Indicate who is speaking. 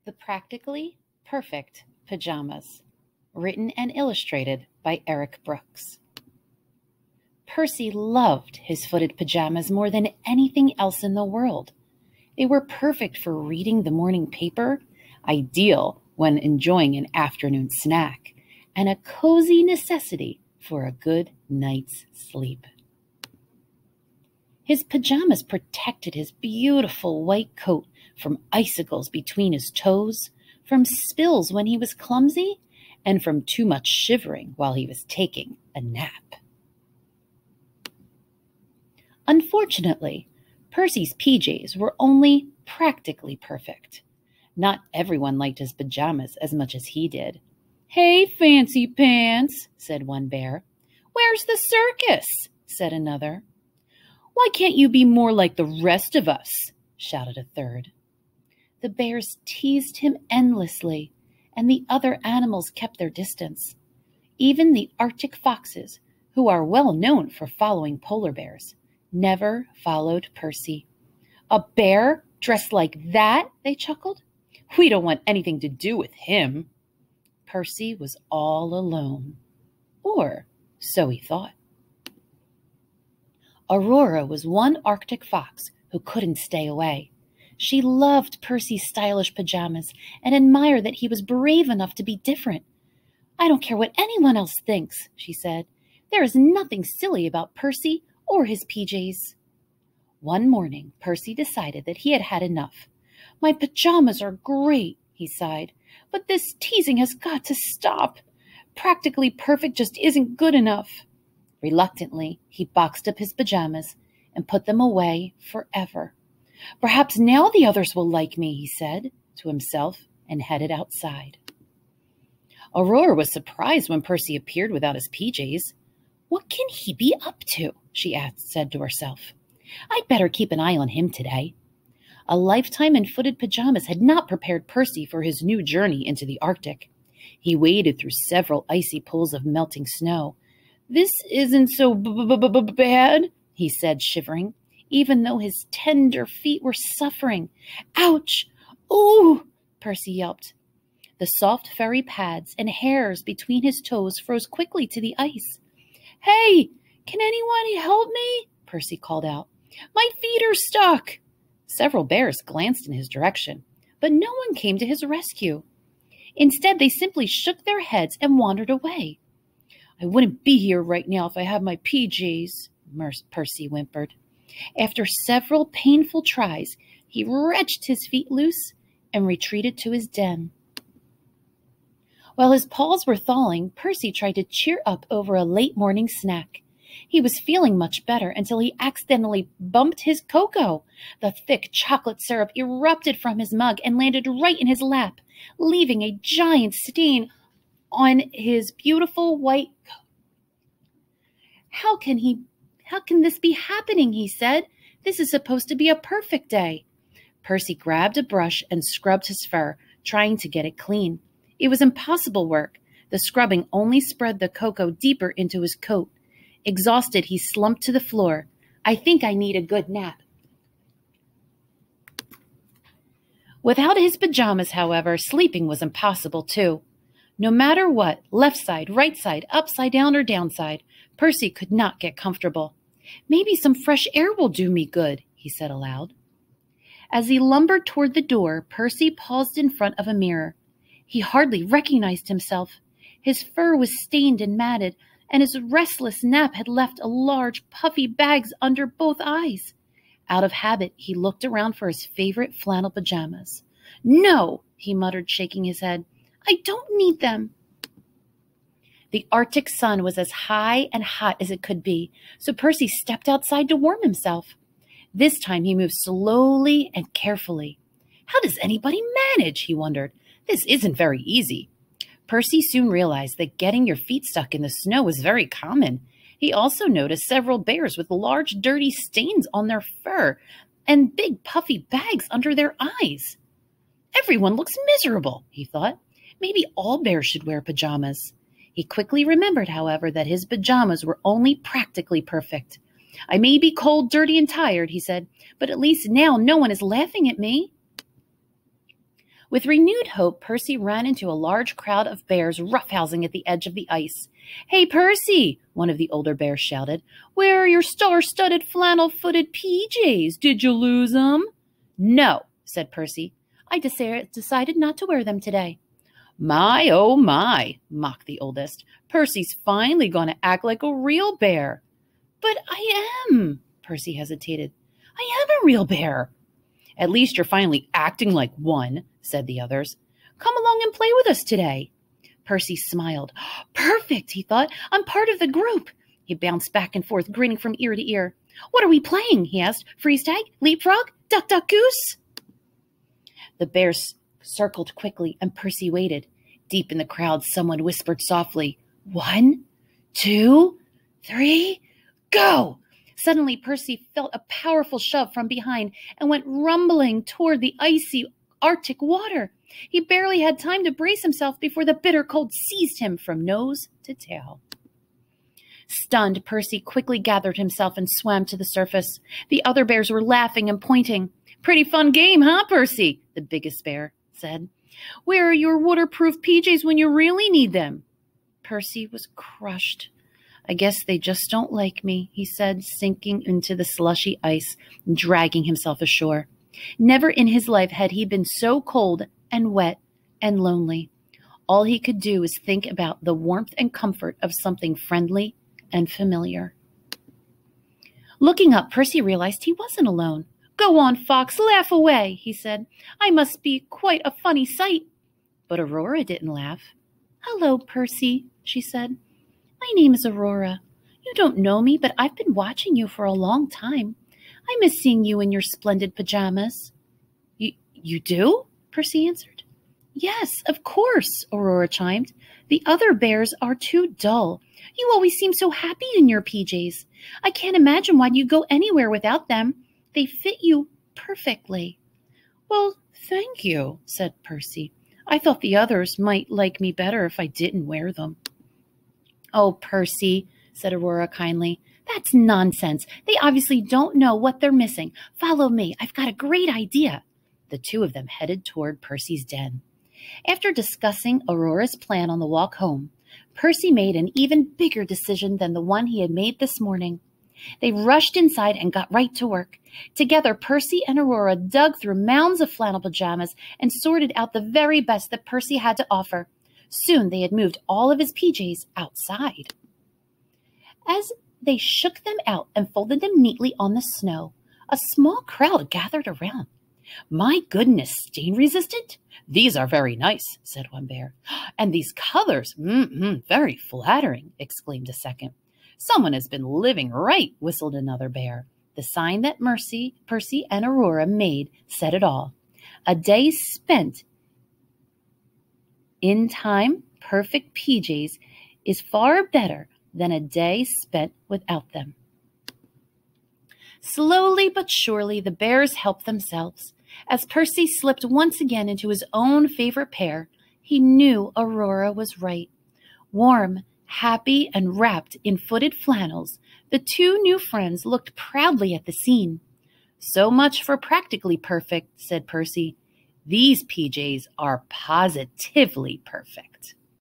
Speaker 1: The Practically Perfect Pajamas, written and illustrated by Eric Brooks. Percy loved his footed pajamas more than anything else in the world. They were perfect for reading the morning paper, ideal when enjoying an afternoon snack, and a cozy necessity for a good night's sleep. His pajamas protected his beautiful white coat from icicles between his toes, from spills when he was clumsy, and from too much shivering while he was taking a nap. Unfortunately, Percy's PJs were only practically perfect. Not everyone liked his pajamas as much as he did. "Hey, Fancy Pants," said one bear. "Where's the circus?" said another. "Why can't you be more like the rest of us?" shouted a third. The bears teased him endlessly, and the other animals kept their distance. Even the Arctic foxes, who are well known for following polar bears, never followed Percy. "A bear dressed like that?" they chuckled. "We don't want anything to do with him." Percy was all alone. Or so he thought. Aurora was one Arctic fox who couldn't stay away. She loved Percy's stylish pajamas and admired that he was brave enough to be different. "I don't care what anyone else thinks," she said. "There is nothing silly about Percy or his PJs." One morning, Percy decided that he had had enough. "My pajamas are great," he sighed, "but this teasing has got to stop. Practically perfect just isn't good enough." Reluctantly, he boxed up his pajamas and put them away forever. "Perhaps now the others will like me," he said to himself, and headed outside. Aurora was surprised when Percy appeared without his PJs. "What can he be up to?" she said to herself. "I'd better keep an eye on him today." A lifetime in footed pajamas had not prepared Percy for his new journey into the Arctic. He waded through several icy pools of melting snow. "This isn't so bad," he said, shivering, even though his tender feet were suffering. "Ouch! Ooh!" Percy yelped. The soft furry pads and hairs between his toes froze quickly to the ice. "Hey, can anyone help me?" Percy called out. "My feet are stuck." Several bears glanced in his direction, but no one came to his rescue. Instead, they simply shook their heads and wandered away. "I wouldn't be here right now if I had my PJs," Percy whimpered. After several painful tries, he wrenched his feet loose and retreated to his den. While his paws were thawing, Percy tried to cheer up over a late morning snack. He was feeling much better until he accidentally bumped his cocoa. The thick chocolate syrup erupted from his mug and landed right in his lap, leaving a giant stain on his beautiful white coat. How can this be happening?" he said. "This is supposed to be a perfect day." Percy grabbed a brush and scrubbed his fur, trying to get it clean. It was impossible work. The scrubbing only spread the cocoa deeper into his coat. Exhausted, he slumped to the floor. "I think I need a good nap." Without his pajamas, however, sleeping was impossible too. No matter what, left side, right side, upside down or downside, Percy could not get comfortable. "Maybe some fresh air will do me good," he said aloud. As he lumbered toward the door, Percy paused in front of a mirror. He hardly recognized himself. His fur was stained and matted, and his restless nap had left large, puffy bags under both eyes. Out of habit, he looked around for his favorite flannel pajamas. "No," he muttered, shaking his head. "I don't need them." The Arctic sun was as high and hot as it could be, so Percy stepped outside to warm himself. This time he moved slowly and carefully. "How does anybody manage?" he wondered. "This isn't very easy." Percy soon realized that getting your feet stuck in the snow was very common. He also noticed several bears with large, dirty stains on their fur and big, puffy bags under their eyes. "Everyone looks miserable," he thought. "Maybe all bears should wear pajamas." He quickly remembered, however, that his pajamas were only practically perfect. "I may be cold, dirty, and tired," he said, "but at least now no one is laughing at me." With renewed hope, Percy ran into a large crowd of bears roughhousing at the edge of the ice. "Hey, Percy!" one of the older bears shouted. "Where are your star-studded flannel-footed PJs? Did you lose 'em?" "No," said Percy. "I decided not to wear them today." "My, oh my," mocked the oldest. "Percy's finally going to act like a real bear." "But I am," Percy hesitated. "I am a real bear." "At least you're finally acting like one," said the others. "Come along and play with us today." Percy smiled. "Perfect," he thought. "I'm part of the group." He bounced back and forth, grinning from ear to ear. "What are we playing?" he asked. "Freeze tag? Leapfrog? Duck, duck, goose?" The bears circled quickly, and Percy waited. Deep in the crowd, someone whispered softly, "1, 2, 3, go!" Suddenly, Percy felt a powerful shove from behind and went rumbling toward the icy Arctic water. He barely had time to brace himself before the bitter cold seized him from nose to tail. Stunned, Percy quickly gathered himself and swam to the surface. The other bears were laughing and pointing. "Pretty fun game, huh, Percy?" the biggest bear said. "Where are your waterproof PJs when you really need them?" Percy was crushed. "I guess they just don't like me," he said, sinking into the slushy ice and dragging himself ashore. Never in his life had he been so cold and wet and lonely. All he could do was think about the warmth and comfort of something friendly and familiar. Looking up, Percy realized he wasn't alone. "Go on, Fox, laugh away," he said. "I must be quite a funny sight." But Aurora didn't laugh. "Hello, Percy," she said. "My name is Aurora. You don't know me, but I've been watching you for a long time. I miss seeing you in your splendid pajamas." You do?" Percy answered. "Yes, of course," Aurora chimed. "The other bears are too dull. You always seem so happy in your PJs. I can't imagine why you go anywhere without them. They fit you perfectly." "Well, thank you," said Percy. "I thought the others might like me better if I didn't wear them." "Oh, Percy," said Aurora kindly. "That's nonsense. They obviously don't know what they're missing. Follow me. I've got a great idea." The two of them headed toward Percy's den. After discussing Aurora's plan on the walk home, Percy made an even bigger decision than the one he had made this morning. They rushed inside and got right to work. Together, Percy and Aurora dug through mounds of flannel pajamas and sorted out the very best that Percy had to offer. Soon they had moved all of his PJs outside. As they shook them out and folded them neatly on the snow, a small crowd gathered around. "My goodness, stain-resistant? These are very nice," said one bear. "And these colors, very flattering," exclaimed a second. "Someone has been living right," whistled another bear. The sign that Percy and Aurora made said it all. A day spent in time, perfect PJs is far better than a day spent without them. Slowly but surely, the bears helped themselves. As Percy slipped once again into his own favorite pair, he knew Aurora was right. Warm, happy, and wrapped in footed flannels, the two new friends looked proudly at the scene. "So much for practically perfect," said Percy. "These PJs are positively perfect."